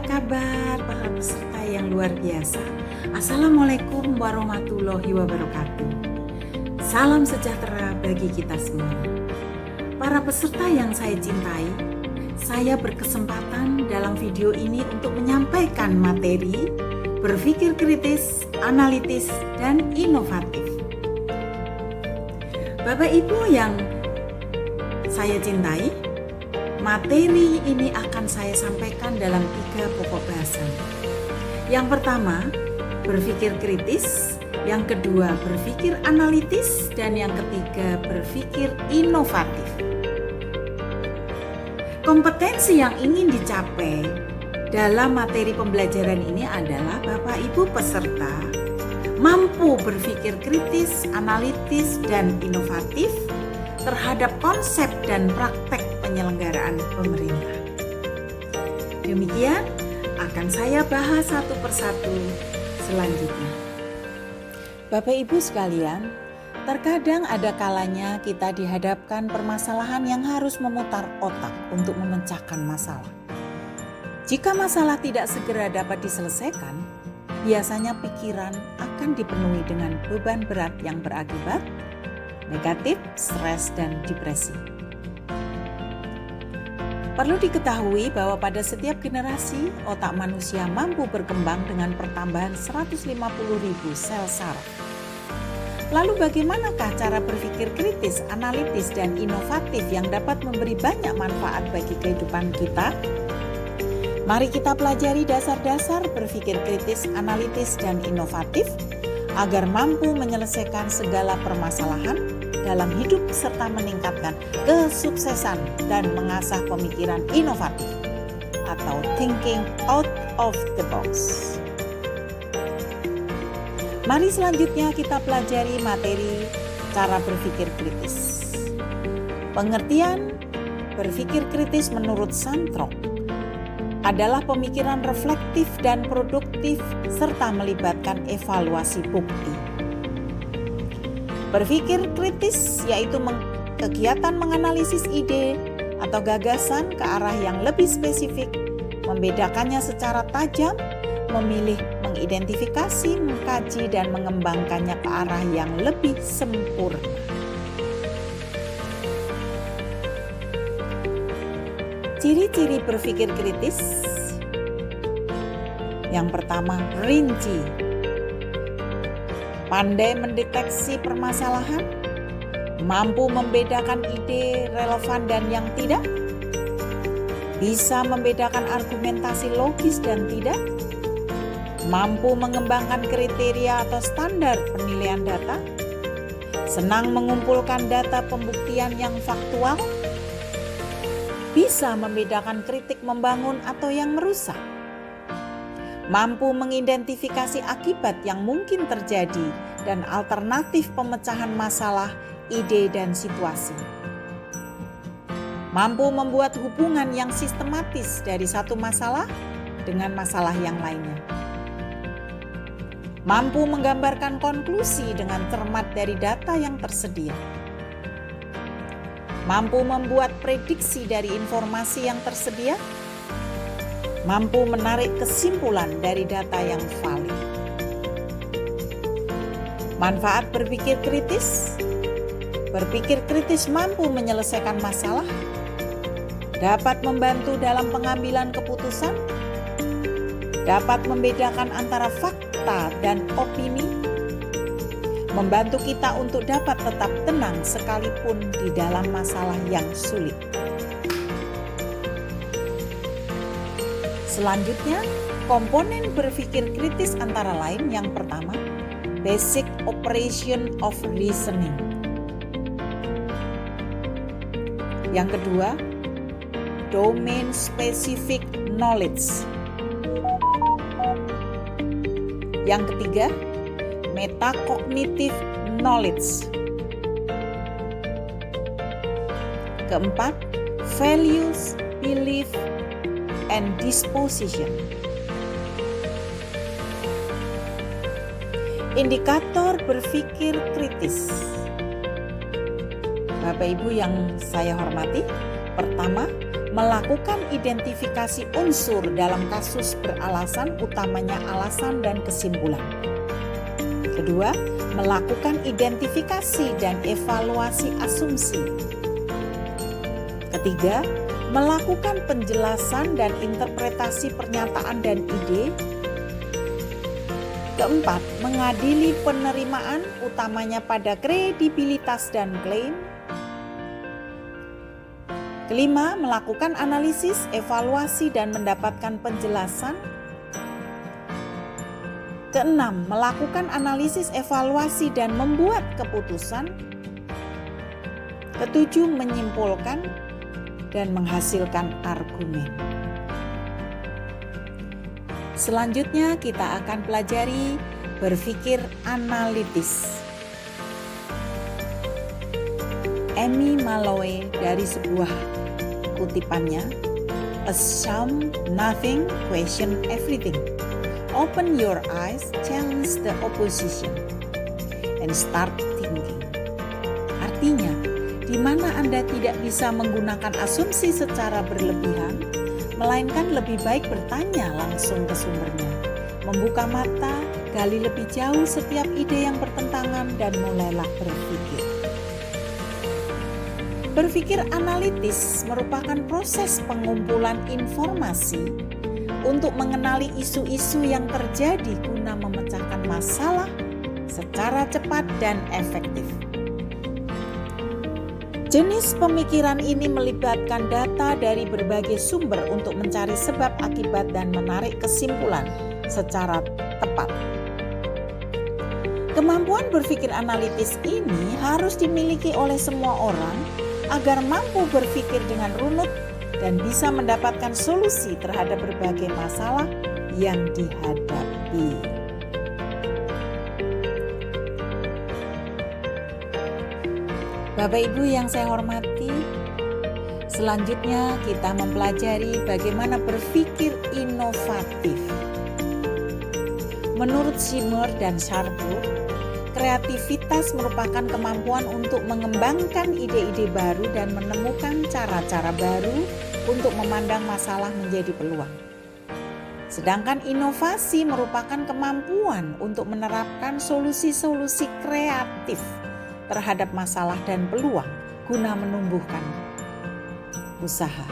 kabar para peserta yang luar biasa? Assalamualaikum warahmatullahi wabarakatuh. Salam sejahtera bagi kita semua. Para peserta yang saya cintai, saya berkesempatan dalam video ini untuk menyampaikan materi berpikir kritis, analitis, dan inovatif. Bapak Ibu yang saya cintai, materi ini akan saya sampaikan dalam 3 pokok bahasan. Yang pertama, berpikir kritis. Yang kedua, berpikir analitis. Dan yang ketiga, berpikir inovatif. Kompetensi yang ingin dicapai dalam materi pembelajaran ini adalah Bapak Ibu peserta mampu berpikir kritis, analitis, dan inovatif terhadap konsep dan praktek penyelenggaraan pemerintah. Demikian akan saya bahas satu persatu selanjutnya. Bapak Ibu sekalian, terkadang ada kalanya kita dihadapkan permasalahan yang harus memutar otak untuk memecahkan masalah. Jika masalah tidak segera dapat diselesaikan, biasanya pikiran akan dipenuhi dengan beban berat yang berakibat negatif, stres, dan depresi. Perlu diketahui bahwa pada setiap generasi, otak manusia mampu berkembang dengan pertambahan 150.000 sel saraf. Lalu bagaimanakah cara berpikir kritis, analitis, dan inovatif yang dapat memberi banyak manfaat bagi kehidupan kita? Mari kita pelajari dasar-dasar berpikir kritis, analitis, dan inovatif agar mampu menyelesaikan segala permasalahan dalam hidup serta meningkatkan kesuksesan dan mengasah pemikiran inovatif atau thinking out of the box. Mari selanjutnya kita pelajari materi cara berpikir kritis. Pengertian berpikir kritis menurut Santrok adalah pemikiran reflektif dan produktif serta melibatkan evaluasi bukti. Berpikir kritis yaitu kegiatan menganalisis ide atau gagasan ke arah yang lebih spesifik, membedakannya secara tajam, memilih, mengidentifikasi, mengkaji, dan mengembangkannya ke arah yang lebih sempurna. Ciri-ciri berpikir kritis. Yang pertama, rinci. Pandai mendeteksi permasalahan, mampu membedakan ide relevan dan yang tidak, bisa membedakan argumentasi logis dan tidak, mampu mengembangkan kriteria atau standar penilaian data, senang mengumpulkan data pembuktian yang faktual, bisa membedakan kritik membangun atau yang merusak, mampu mengidentifikasi akibat yang mungkin terjadi dan alternatif pemecahan masalah, ide, dan situasi. Mampu membuat hubungan yang sistematis dari satu masalah dengan masalah yang lainnya. Mampu menggambarkan konklusi dengan cermat dari data yang tersedia. Mampu membuat prediksi dari informasi yang tersedia. Mampu menarik kesimpulan dari data yang valid. Manfaat berpikir kritis. Berpikir kritis mampu menyelesaikan masalah, dapat membantu dalam pengambilan keputusan, dapat membedakan antara fakta dan opini, membantu kita untuk dapat tetap tenang sekalipun di dalam masalah yang sulit. Selanjutnya, komponen berpikir kritis antara lain yang pertama, basic operation of reasoning. Yang kedua, domain specific knowledge. Yang ketiga, metacognitive knowledge. Keempat, values, belief, and disposition. Indikator berpikir kritis. Bapak Ibu yang saya hormati, pertama, melakukan identifikasi unsur dalam kasus beralasan, utamanya alasan dan kesimpulan. Kedua, melakukan identifikasi dan evaluasi asumsi. Ketiga, melakukan penjelasan dan interpretasi pernyataan dan ide. Keempat, mengadili penerimaan, utamanya pada kredibilitas dan klaim. Kelima, melakukan analisis, evaluasi, dan mendapatkan penjelasan. Keenam, melakukan analisis, evaluasi, dan membuat keputusan. Ketujuh, menyimpulkan dan menghasilkan argumen. Selanjutnya kita akan pelajari berpikir analitis. Amy Malloy dari sebuah kutipannya, assume nothing, question everything. Open your eyes, challenge the opposition, and start thinking. Artinya, di mana Anda tidak bisa menggunakan asumsi secara berlebihan, melainkan lebih baik bertanya langsung ke sumbernya, membuka mata, gali lebih jauh setiap ide yang bertentangan, dan mulailah berpikir. Berpikir analitis merupakan proses pengumpulan informasi untuk mengenali isu-isu yang terjadi guna memecahkan masalah secara cepat dan efektif. Jenis pemikiran ini melibatkan data dari berbagai sumber untuk mencari sebab akibat dan menarik kesimpulan secara tepat. Kemampuan berpikir analitis ini harus dimiliki oleh semua orang agar mampu berpikir dengan runut dan bisa mendapatkan solusi terhadap berbagai masalah yang dihadapi. Bapak Ibu yang saya hormati, selanjutnya kita mempelajari bagaimana berpikir inovatif. Menurut Schimmer dan Sharpe, kreativitas merupakan kemampuan untuk mengembangkan ide-ide baru dan menemukan cara-cara baru untuk memandang masalah menjadi peluang. Sedangkan inovasi merupakan kemampuan untuk menerapkan solusi-solusi kreatif terhadap masalah dan peluang guna menumbuhkan usaha.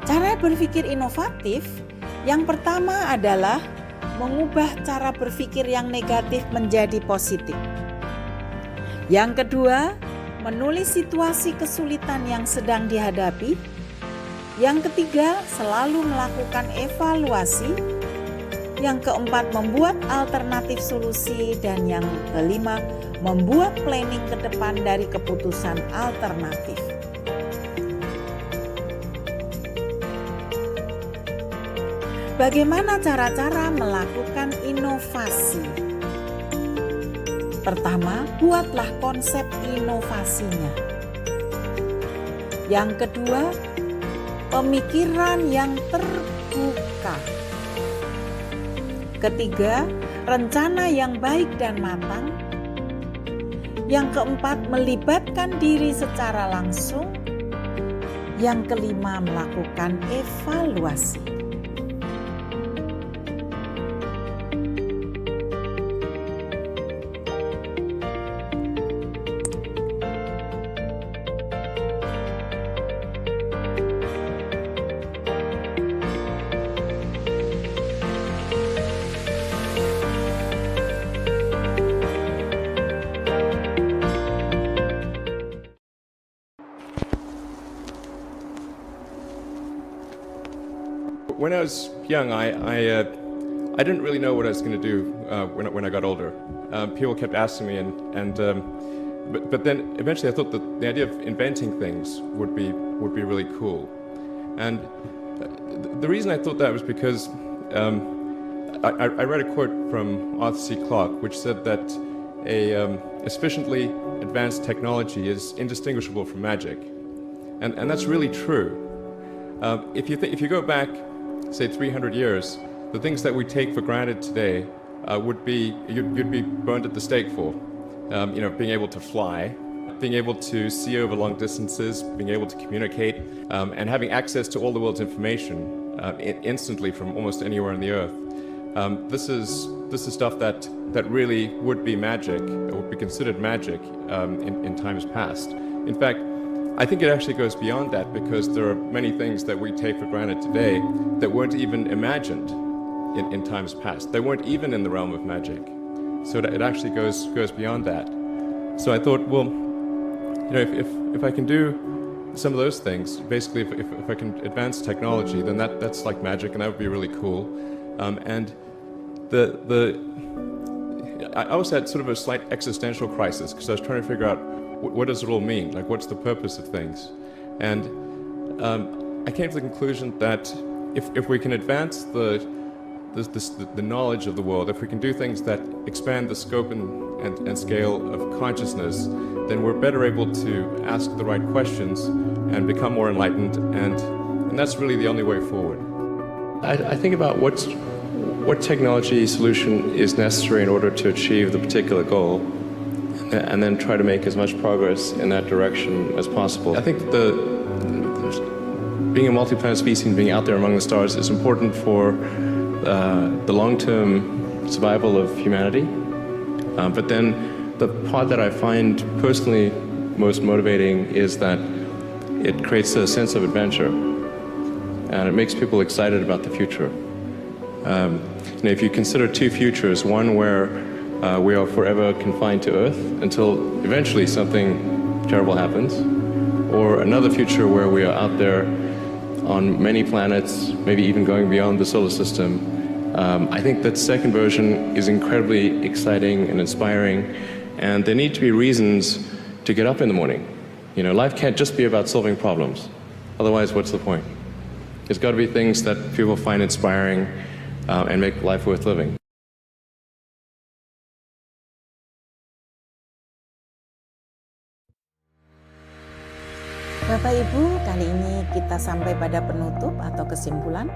Cara berpikir inovatif yang pertama adalah mengubah cara berpikir yang negatif menjadi positif. Yang kedua, menulis situasi kesulitan yang sedang dihadapi. Yang ketiga, selalu melakukan evaluasi. Yang keempat, membuat alternatif solusi. Dan yang kelima, membuat planning ke depan dari keputusan alternatif. Bagaimana cara-cara melakukan inovasi? Pertama, buatlah konsep inovasinya. Yang kedua, pemikiran yang terbuka. Ketiga, rencana yang baik dan matang. Yang keempat, melibatkan diri secara langsung. Yang kelima, melakukan evaluasi. When I was young, I didn't really know what I was going to do when I got older. People kept asking me, but then eventually I thought that the idea of inventing things would be really cool. And the reason I thought that was because I read a quote from Arthur C. Clarke, which said that a sufficiently advanced technology is indistinguishable from magic, and that's really true. If you go back, say 300 years, the things that we take for granted today you'd be burned at the stake for. Being able to fly. being able to see over long distances, being able to communicate, and having access to all the world's information instantly from almost anywhere on the earth. This is stuff that really would be magic, or would be considered magic in times past. In fact, I think it actually goes beyond that, because there are many things that we take for granted today that weren't even imagined in times past. They weren't even in the realm of magic. So it actually goes beyond that. So I thought, well, if I can do some of those things, basically if I can advance technology, then that's like magic, and that would be really cool. And I also had sort of a slight existential crisis, because I was trying to figure out what does it all mean? Like, what's the purpose of things? And I came to the conclusion that if we can advance the knowledge of the world, if we can do things that expand the scope and scale of consciousness, then we're better able to ask the right questions and become more enlightened, and that's really the only way forward. I think about what technology solution is necessary in order to achieve the particular goal, and then try to make as much progress in that direction as possible. I think being a multi-planet species and being out there among the stars is important for the long-term survival of humanity. But then the part that I find personally most motivating is that it creates a sense of adventure, and it makes people excited about the future. If you consider two futures, one where we are forever confined to Earth until eventually something terrible happens, or another future where we are out there on many planets, maybe even going beyond the solar system. I think that second version is incredibly exciting and inspiring, and there need to be reasons to get up in the morning. Life can't just be about solving problems. Otherwise, what's the point? There's got to be things that people find inspiring and make life worth living. Bapak Ibu, kali ini kita sampai pada penutup atau kesimpulan.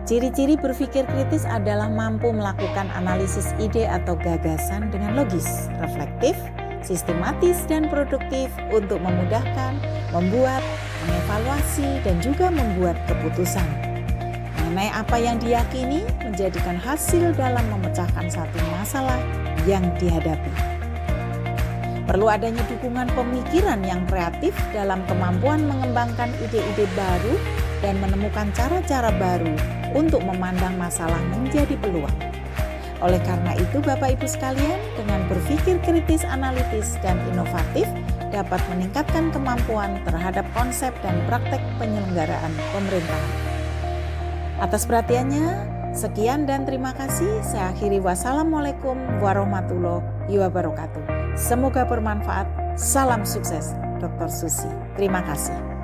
Ciri-ciri berpikir kritis adalah mampu melakukan analisis ide atau gagasan dengan logis, reflektif, sistematis, dan produktif untuk memudahkan, membuat, mengevaluasi, dan juga membuat keputusan mengenai apa yang diyakini, menjadikan hasil dalam memecahkan satu masalah yang dihadapi. Perlu adanya dukungan pemikiran yang kreatif dalam kemampuan mengembangkan ide-ide baru dan menemukan cara-cara baru untuk memandang masalah menjadi peluang. Oleh karena itu, Bapak Ibu sekalian, dengan berpikir kritis, analitis, dan inovatif dapat meningkatkan kemampuan terhadap konsep dan praktek penyelenggaraan pemerintahan. Atas perhatiannya, sekian dan terima kasih. Saya akhiri, wassalamualaikum warahmatullahi wabarakatuh. Semoga bermanfaat. Salam sukses, Dr. Susi. Terima kasih.